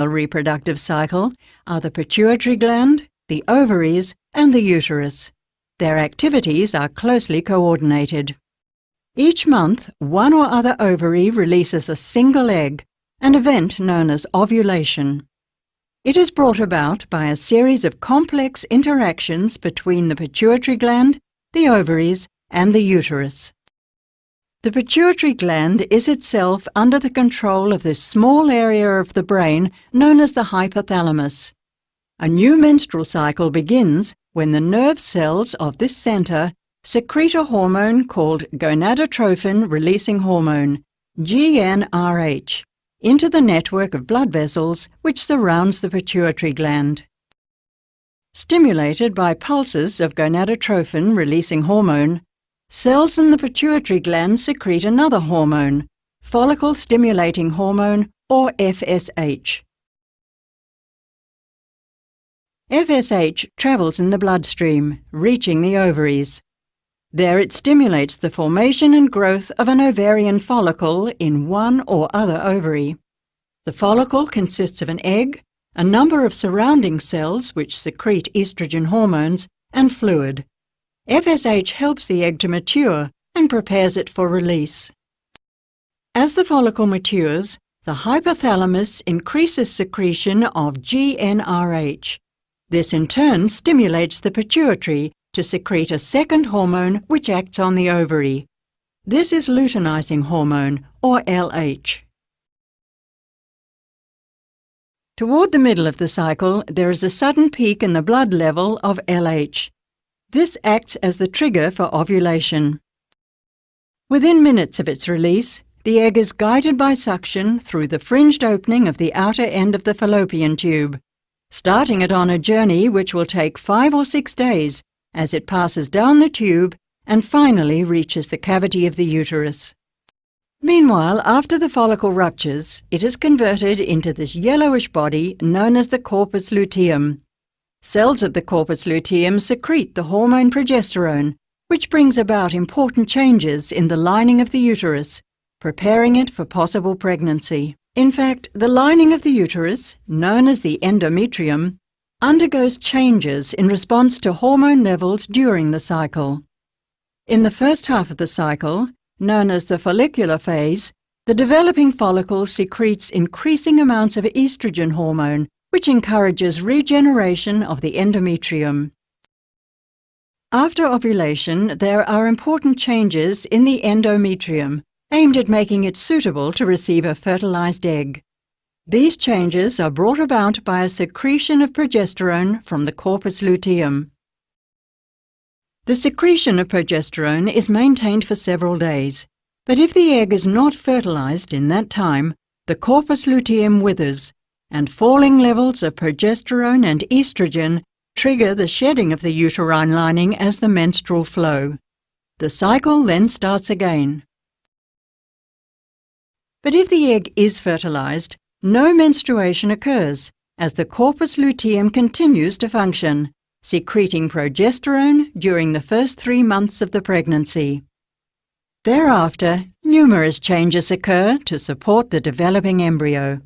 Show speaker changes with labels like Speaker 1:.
Speaker 1: reproductive cycle are the pituitary gland, the ovaries, and the uterus. Their activities are closely coordinated. Each month, one or other ovary releases a single egg, an event known as ovulation. It is brought about by a series of complex interactions between the pituitary gland, the ovaries, and the uterus. The pituitary gland is itself under the control of this small area of the brain known as the hypothalamus. A new menstrual cycle begins when the nerve cells of this center secrete a hormone called gonadotrophin-releasing hormone, GnRH, into the network of blood vessels which surrounds the pituitary gland. Stimulated by pulses of gonadotrophin-releasing hormone, cells in the pituitary gland secrete another hormone, follicle-stimulating hormone, or FSH. FSH travels in the bloodstream, reaching the ovaries. There it stimulates the formation and growth of an ovarian follicle in one or other ovary. The follicle consists of an egg, a number of surrounding cells which secrete estrogen hormones, and fluid. FSH helps the egg to mature and prepares it for release. As the follicle matures, the hypothalamus increases secretion of GnRH. This in turn stimulates the pituitary to secrete a second hormone which acts on the ovary. This is luteinizing hormone, or LH. Toward the middle of the cycle, there is a sudden peak in the blood level of LH. This acts as the trigger for ovulation. Within minutes of its release, the egg is guided by suction through the fringed opening of the outer end of the fallopian tube, starting it on a journey which will take 5 or 6 days as it passes down the tube and finally reaches the cavity of the uterus. Meanwhile, after the follicle ruptures, it is converted into this yellowish body known as the corpus luteum. Cells of the corpus luteum secrete the hormone progesterone, which brings about important changes in the lining of the uterus, preparing it for possible pregnancy. In fact, the lining of the uterus, known as the endometrium, undergoes changes in response to hormone levels during the cycle. In the first half of the cycle, known as the follicular phase, the developing follicle secretes increasing amounts of estrogen hormone, which encourages regeneration of the endometrium. After ovulation, there are important changes in the endometrium, aimed at making it suitable to receive a fertilized egg. These changes are brought about by a secretion of progesterone from the corpus luteum. The secretion of progesterone is maintained for several days, but if the egg is not fertilized in that time, the corpus luteum withers, and falling levels of progesterone and estrogen trigger the shedding of the uterine lining as the menstrual flow. The cycle then starts again. But if the egg is fertilized, no menstruation occurs, as the corpus luteum continues to function, secreting progesterone during the first 3 months of the pregnancy. Thereafter, numerous changes occur to support the developing embryo.